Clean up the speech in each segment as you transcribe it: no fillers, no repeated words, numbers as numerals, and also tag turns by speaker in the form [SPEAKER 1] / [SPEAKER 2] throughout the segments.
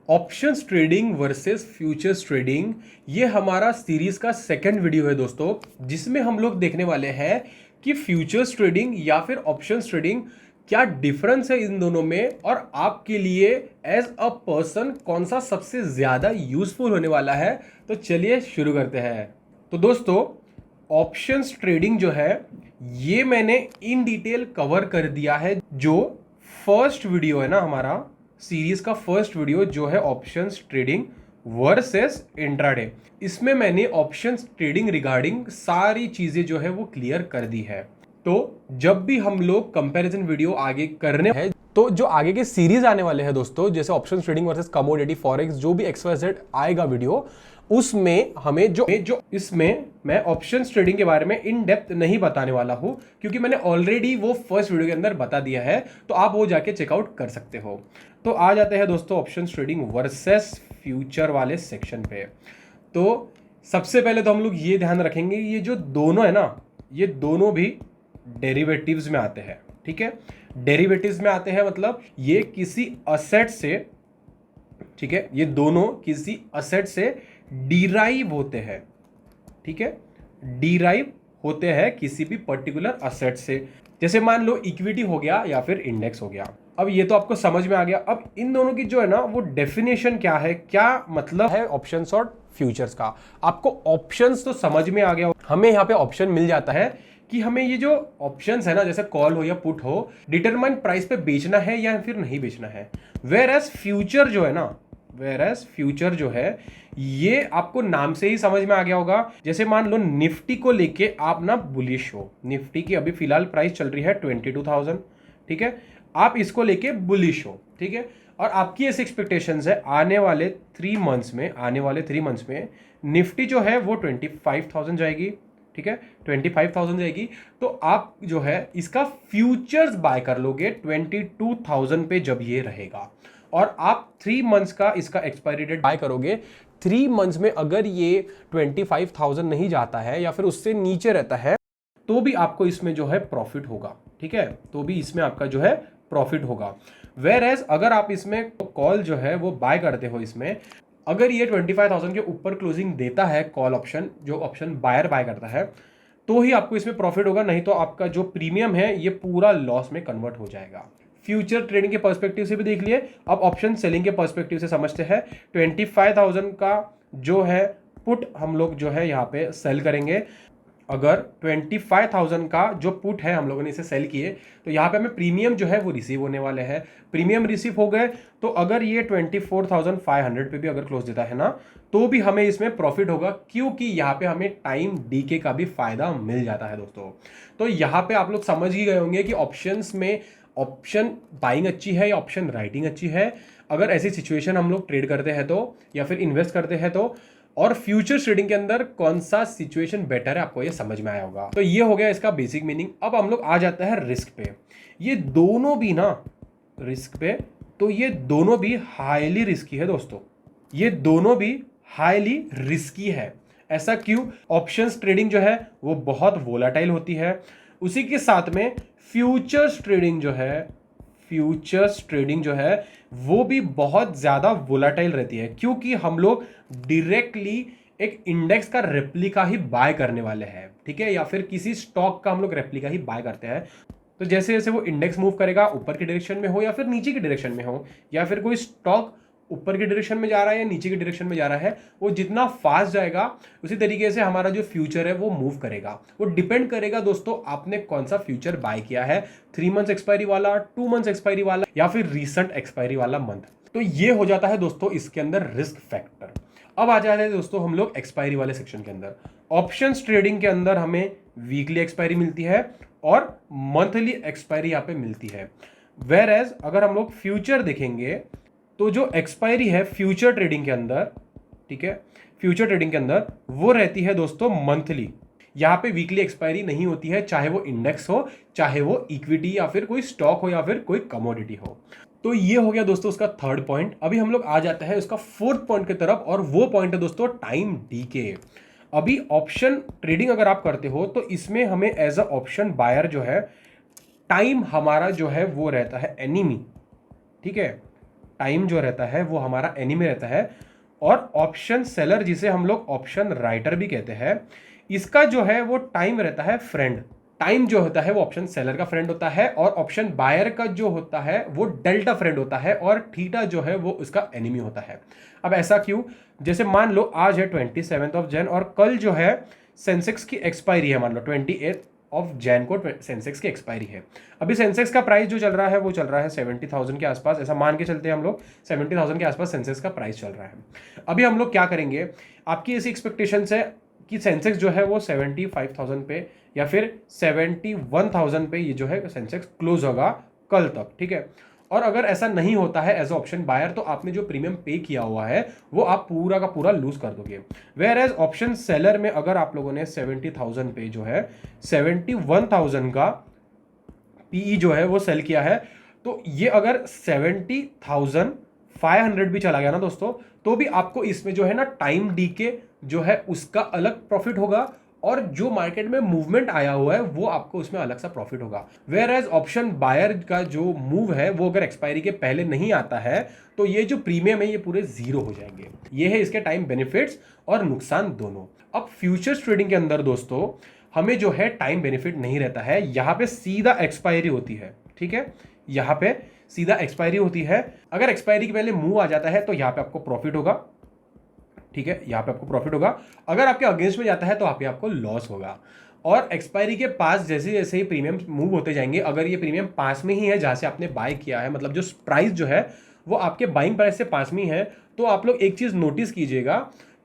[SPEAKER 1] Options trading versus futures trading, ये हमारा series का सेकंड वीडियो है दोस्तों, जिसमें हम लोग देखने वाले हैं कि फ्यूचर्स ट्रेडिंग या फिर ऑप्शंस ट्रेडिंग क्या डिफरेंस है इन दोनों में, और आपके लिए एज अ पर्सन कौन सा सबसे ज्यादा यूजफुल होने वाला है। तो चलिए शुरू करते हैं। तो दोस्तों, ऑप्शंस ट्रेडिंग जो है ये मैंने इन डिटेल कवर कर दिया है। जो फर्स्ट वीडियो है ना, हमारा सीरीज का फर्स्ट वीडियो जो है ऑप्शंस ट्रेडिंग वर्सेस इंट्राडे, इसमें मैंने ऑप्शंस ट्रेडिंग रिगार्डिंग सारी चीजें जो है वो क्लियर कर दी है। तो जब भी हम लोग कंपैरिजन वीडियो आगे करने हैं, तो जो आगे के सीरीज आने वाले हैं दोस्तों, जैसे options trading versus commodity forex, जो भी XYZ आएगा वीडियो, उसमें हमें जो इसमें मैं ऑप्शंस ट्रेडिंग के बारे में इन डेप्थ नहीं बताने वाला हूं, क्योंकि मैंने ऑलरेडी वो फर्स्ट वीडियो के अंदर बता दिया है, तो आप वो जाके चेकआउट कर सकते हो। तो आ जाते हैं दोस्तों ऑप्शंस ट्रेडिंग वर्सेस फ्यूचर वाले सेक्शन पे। तो सबसे पहले तो हम लोग ये ध्यान रखेंगे, ये जो दोनों है ना, ये दोनों भी डेरिवेटिव्स में आते हैं। ठीक है, डेरिवेटिव्स में आते हैं मतलब ये किसी असेट से, ठीक है, ये दोनों किसी असेट से डिराइव होते हैं। ठीक है, डिराइव होते हैं किसी भी पर्टिकुलर असेट से। जैसे मान लो इक्विटी हो गया या फिर इंडेक्स हो गया। अब ये तो आपको समझ में आ गया। अब इन दोनों की जो है ना वो डेफिनेशन क्या है, क्या मतलब है ऑप्शंस और फ्यूचर्स का, आपको ऑप्शंस तो समझ में आ गया। हमें यहाँ पे ऑप्शन मिल जाता है कि हमें ये जो ऑप्शंस है ना, जैसे कॉल हो या पुट हो, डिटरमाइन प्राइस पे बेचना है या फिर नहीं बेचना है। वेयर एज फ्यूचर जो है ना, वेयर एज फ्यूचर जो है, ये आपको नाम से ही समझ में आ गया होगा। जैसे मान लो निफ्टी को लेके आप ना बुलिश हो, निफ्टी की अभी फिलहाल प्राइस चल रही है 22,000। ठीक है, आप इसको लेके बुलिश हो। ठीक है, और आपकी ऐसी एक्सपेक्टेशंस है आने वाले 3 मंथ्स में निफ्टी जो है वो 25,000 जाएगी। ठीक है, 25,000 जाएगी, तो आप जो है इसका फ्यूचर्स बाय कर लोगे 22,000 पे जब ये रहेगा, और आप 3 मंथ्स का इसका एक्सपायरी डेट बाय करोगे। 3 मंथ्स में अगर ये 25,000 नहीं जाता है या फिर उससे नीचे रहता है, तो भी आपको इसमें जो है प्रॉफिट होगा। ठीक है, तो भी इसमें आपका जो है प्रॉफिट होगा। वेयर एज अगर आप इसमें कॉल जो है वो बाय करते हो, इसमें अगर ये 25,000 के ऊपर क्लोजिंग देता है कॉल ऑप्शन, जो ऑप्शन बायर बाय करता है, तो ही आपको इसमें प्रॉफिट होगा, नहीं तो आपका जो प्रीमियम है ये पूरा लॉस में कन्वर्ट हो जाएगा। फ्यूचर ट्रेडिंग के पर्सपेक्टिव से भी देख लिए, अब ऑप्शन सेलिंग के पर्सपेक्टिव से समझते हैं। 25,000 का जो है पुट हम लोग जो है यहाँ पे सेल करेंगे। अगर 25,000 का जो पुट है हम लोगों ने इसे सेल किए, तो यहाँ पे हमें प्रीमियम जो है वो रिसीव होने वाले हैं। प्रीमियम रिसीव हो गए, तो अगर ये 24,500 पे भी अगर क्लोज देता है ना, तो भी हमें इसमें प्रॉफिट होगा, क्योंकि यहाँ पे हमें टाइम डीके का भी फायदा मिल जाता है दोस्तों। तो यहाँ पे आप लोग समझ ही गए होंगे कि ऑप्शंस में ऑप्शन बाइंग अच्छी है या ऑप्शन राइटिंग अच्छी है। अगर ऐसी सिचुएशन हम लोग ट्रेड करते हैं तो, या फिर इन्वेस्ट करते हैं तो, और फ्यूचर ट्रेडिंग के अंदर कौन सा सिचुएशन बेटर है, आपको ये समझ में आया होगा। तो ये हो गया इसका बेसिक मीनिंग। अब हम लोग आ जाते हैं रिस्क पे। ये दोनों भी ना रिस्क पे, तो ये दोनों भी हाईली रिस्की है दोस्तों, ये दोनों भी हाईली रिस्की है। ऐसा क्यों? ऑप्शंस ट्रेडिंग जो है वो बहुत वोलाटाइल होती है, उसी के साथ में फ्यूचर्स ट्रेडिंग जो है वो भी बहुत ज्यादा वोलाटाइल रहती है, क्योंकि हम लोग डायरेक्टली एक इंडेक्स का रेप्लिका ही बाय करने वाले हैं। ठीक है, या फिर किसी स्टॉक का हम लोग रेप्लिका ही बाय करते हैं। तो जैसे जैसे वो इंडेक्स मूव करेगा, ऊपर की डायरेक्शन में हो या फिर नीचे की डायरेक्शन में हो, या फिर कोई स्टॉक ऊपर की डायरेक्शन में जा रहा है या नीचे की डायरेक्शन में जा रहा है, वो जितना फास्ट जाएगा उसी तरीके से हमारा जो फ्यूचर है वो मूव करेगा। वो डिपेंड करेगा दोस्तों आपने कौन सा फ्यूचर बाय किया है, 3 मंथ्स एक्सपायरी वाला, 2 मंथ्स एक्सपायरी वाला, या फिर रीसेंट एक्सपायरी वाला मंथ। तो ये हो जाता है दोस्तों इसके अंदर रिस्क फैक्टर। अब आ जाते हैं दोस्तों हम लोग एक्सपायरी वाले सेक्शन के अंदर। ऑप्शंस ट्रेडिंग के अंदर हमें वीकली एक्सपायरी मिलती है और मंथली एक्सपायरी यहाँ पे मिलती है। वेयर एज अगर हम लोग फ्यूचर देखेंगे, तो जो एक्सपायरी है फ्यूचर ट्रेडिंग के अंदर, ठीक है, फ्यूचर ट्रेडिंग के अंदर वो रहती है दोस्तों मंथली। यहाँ पे वीकली एक्सपायरी नहीं होती है, चाहे वो इंडेक्स हो, चाहे वो इक्विटी या फिर कोई स्टॉक हो या फिर कोई कमोडिटी हो। तो ये हो गया दोस्तों उसका थर्ड पॉइंट। अभी हम लोग आ जाते हैं उसका फोर्थ पॉइंट की तरफ, और वो पॉइंट है दोस्तों टाइम डीके। अभी ऑप्शन ट्रेडिंग अगर आप करते हो तो इसमें हमें एज अ ऑप्शन बायर जो है, टाइम हमारा जो है वो रहता है एनिमी। ठीक है, टाइम जो रहता है वो हमारा एनिमी रहता है, और ऑप्शन सेलर जिसे हम लोग ऑप्शन राइटर भी कहते हैं, इसका जो है वो टाइम रहता है फ्रेंड। टाइम जो होता है वो ऑप्शन सेलर का फ्रेंड होता है, और ऑप्शन बायर का जो होता है वो डेल्टा फ्रेंड होता है, और थीटा जो है वो उसका एनिमी होता है। अब ऐसा क्यों? जैसे मान लो आज है 27 जैन और कल जो है सेंसेक्स की एक्सपायरी है, मान लो 28 जैन को सेंसेक्स की एक्सपायरी है। अभी सेंसेक्स का प्राइस जो चल रहा है वो चल रहा है 70,000 के आसपास, ऐसा मान के चलते हैं हम लोग 70,000 के आसपास सेंसेक्स का प्राइस चल रहा है। अभी हम लोग क्या करेंगे, आपकी ऐसी एक्सपेक्टेशन है कि सेंसेक्स जो है वो 75,000 पे या फिर 71,000 पे ये जो है सेंसेक्स क्लोज होगा कल तक, ठीक है। और अगर ऐसा नहीं होता है एज ऑप्शन बायर, तो आपने जो प्रीमियम पे किया हुआ है वो आप पूरा का पूरा लूज कर दोगे। वेयर एज ऑप्शन सेलर में अगर आप लोगों ने 70,000 पे जो है 71,000 का पीई जो है वो सेल किया है, तो ये अगर 70,500 भी चला गया ना दोस्तों, तो भी आपको इसमें जो है ना टाइम डीके जो है उसका अलग प्रॉफिट होगा, और जो मार्केट में मूवमेंट आया हुआ है वो आपको उसमें अलग सा प्रॉफिट होगा। वेयर एज ऑप्शन बायर का जो मूव है वो अगर एक्सपायरी के पहले नहीं आता है, तो ये जो प्रीमियम है ये पूरे जीरो हो जाएंगे। ये है इसके टाइम बेनिफिट्स और नुकसान दोनों। अब फ्यूचर्स ट्रेडिंग के अंदर दोस्तों हमें जो है टाइम बेनिफिट नहीं रहता है, यहाँ पे सीधा एक्सपायरी होती है, ठीक है। यहाँ पे सीधा एक्सपायरी होती है। अगर एक्सपायरी के पहले मूव आ जाता है तो यहाँ पे आपको प्रॉफिट होगा, ठीक है, यहाँ पे आपको प्रॉफिट होगा। अगर आपके अगेंस्ट में जाता है तो यहाँ पे आपको लॉस होगा। और एक्सपायरी के पास जैसे जैसे ही प्रीमियम मूव होते जाएंगे, अगर ये प्रीमियम पास में ही है जहाँ से आपने बाय किया है, मतलब जो प्राइस जो है वो आपके बाइंग प्राइस से पास में ही है, तो आप लोग एक चीज़ नोटिस कीजिएगा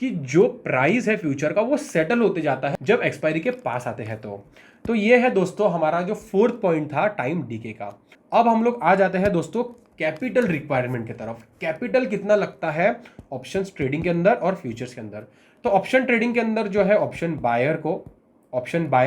[SPEAKER 1] कि जो प्राइस है फ्यूचर का वो सेटल होते जाता है जब एक्सपायरी के पास आते हैं। तो ये है दोस्तों हमारा जो फोर्थ पॉइंट था टाइम डीके का। अब हम लोग आ जाते हैं दोस्तों कैपिटल रिक्वायरमेंट की तरफ। कैपिटल कितना लगता है ऑप्शंस ट्रेडिंग के अंदर और फ्यूचर्स के अंदर? तो ऑप्शन ट्रेडिंग के अंदर जो है ऑप्शन बायर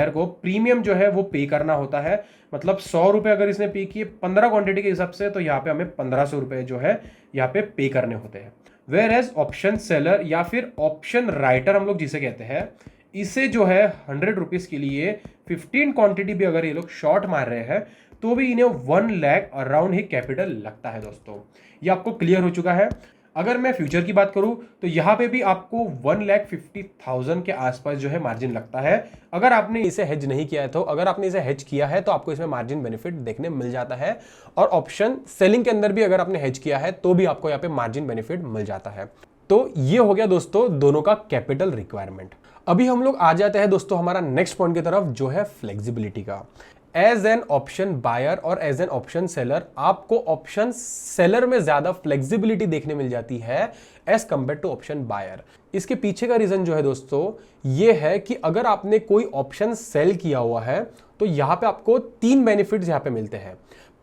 [SPEAKER 1] को प्रीमियम जो है वो पे करना होता है। मतलब 100 रुपये अगर इसने पे किए 15 क्वांटिटी के हिसाब से, तो यहाँ पे हमें 1500 रुपये जो है यहाँ पे पे करने होते हैं। वेयर एज ऑप्शन सेलर या फिर ऑप्शन राइटर हम लोग जिसे कहते हैं, इसे जो है 100 रुपीज़ के लिए 15 क्वांटिटी भी अगर ये लोग शॉर्ट मार रहे हैं तो भी इन्हें 1 लाख अराउंड ही कैपिटल लगता है दोस्तों। ये आपको क्लियर हो चुका है। अगर मैं फ्यूचर की बात करूं तो यहाँ पे भी आपको 1,50,000 के आसपास जो है मार्जिन लगता है। अगर आपने इसे हेज नहीं किया है, तो अगर आपने इसे हेज किया है तो आपको इसमें मार्जिन बेनिफिट देखने मिल जाता है। और ऑप्शन सेलिंग के अंदर भी अगर आपने हेज किया है तो भी आपको यहाँ पे मार्जिन बेनिफिट मिल जाता है। तो ये हो गया दोस्तों दोनों का कैपिटल रिक्वायरमेंट। अभी हम लोग आ जाते हैं दोस्तों हमारा नेक्स्ट पॉइंट की तरफ, जो है फ्लेक्सिबिलिटी का। एज एन ऑप्शन बायर और एज एन ऑप्शन सेलर आपको ऑप्शन सेलर में ज्यादा फ्लेक्सिबिलिटी देखने मिल जाती है as compare to option buyer. इसके पीछे का रीजन जो है दोस्तों ये है कि अगर आपने कोई ऑप्शन सेल किया हुआ है तो यहां पे आपको 3 बेनिफिट्स यहां पे मिलते हैं।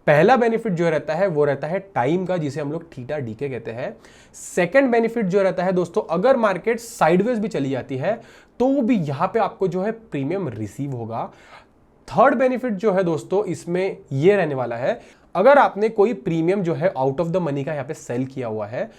[SPEAKER 1] पहला बेनिफिट जो रहता है वो रहता है टाइम का, जिसे हम लोग थीटा डीके कहते हैं। सेकंड बेनिफिट जो रहता है दोस्तों, अगर मार्केट साइडवेज भी चली जाती है तो भी यहां पे आपको जो है प्रीमियम रिसीव होगा। थर्ड बेनिफिट जो है दोस्तों इसमें ये रहने वाला है, अगर आपने कोई प्रीमियम जो है आउट ऑफ द मनी का यहाँ पे सेल किया हुआ है,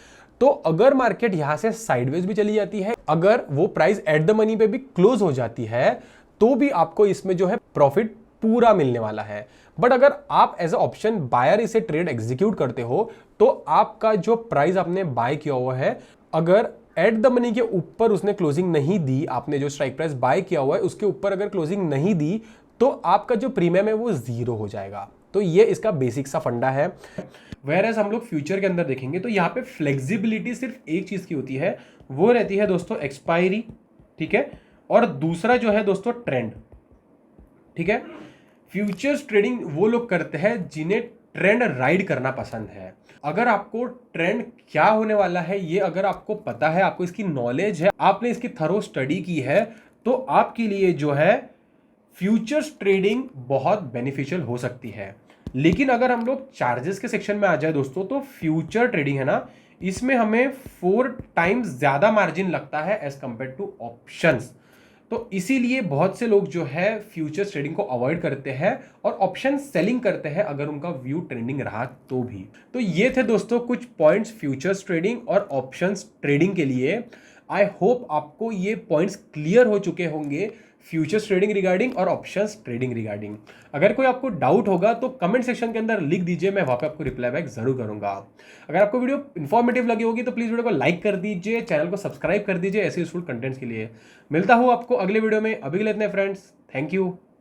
[SPEAKER 1] तो अगर मार्केट यहां से साइडवेज भी चली जाती है, अगर वो प्राइस एट द मनी पे भी क्लोज हो जाती है, तो भी आपको इसमें जो है प्रॉफिट पूरा मिलने वाला है। बट अगर आप एज ए ऑप्शन बायर इसे ट्रेड एग्जीक्यूट करते हो, तो आपका जो प्राइस आपने बाय किया हुआ है, अगर एट द मनी के ऊपर उसने क्लोजिंग नहीं दी, आपने जो स्ट्राइक प्राइस बाय किया हुआ है उसके ऊपर अगर क्लोजिंग नहीं दी, तो आपका जो प्रीमियम है वो जीरो हो जाएगा। तो ये इसका बेसिक सा फंडा है। वेयरएज हम लोग फ्यूचर के अंदर देखेंगे तो यहाँ पे फ्लेक्सिबिलिटी सिर्फ एक चीज की होती है, वो रहती है दोस्तों एक्सपायरी, ठीक है, और दूसरा जो है दोस्तों ट्रेंड, ठीक है। फ्यूचर्स ट्रेडिंग वो लोग करते हैं जिन्हें ट्रेंड राइड करना पसंद है। अगर आपको ट्रेंड क्या होने वाला है ये अगर आपको पता है, आपको इसकी नॉलेज है, आपने इसकी थरो स्टडी की है, तो आपके लिए जो है फ्यूचर्स ट्रेडिंग बहुत बेनिफिशियल हो सकती है। लेकिन अगर हम लोग चार्जेस के सेक्शन में आ जाए दोस्तों, तो फ्यूचर ट्रेडिंग है ना, इसमें हमें 4 टाइम्स ज्यादा मार्जिन लगता है एज कंपेयर टू ऑप्शंस। तो इसीलिए बहुत से लोग जो है फ्यूचर्स ट्रेडिंग को अवॉइड करते हैं और ऑप्शन सेलिंग करते हैं अगर उनका व्यू ट्रेंडिंग रहा तो भी। तो ये थे दोस्तों कुछ पॉइंट्स फ्यूचर्स ट्रेडिंग और ऑप्शंस ट्रेडिंग के लिए। आई होप आपको ये पॉइंट्स क्लियर हो चुके होंगे फ्यूचर्स ट्रेडिंग रिगार्डिंग और ऑप्शंस ट्रेडिंग रिगार्डिंग। अगर कोई आपको डाउट होगा तो कमेंट सेक्शन के अंदर लिख दीजिए, मैं वहां पे आपको रिप्लाई बैक जरूर करूंगा। अगर आपको वीडियो इन्फॉर्मेटिव लगी होगी तो प्लीज वीडियो को लाइक कर दीजिए, चैनल को सब्सक्राइब कर दीजिए ऐसे यूजफुल कंटेंट्स के लिए। मिलता हूं आपको अगले वीडियो में, अभी के लिए इतने फ्रेंड्स, थैंक यू।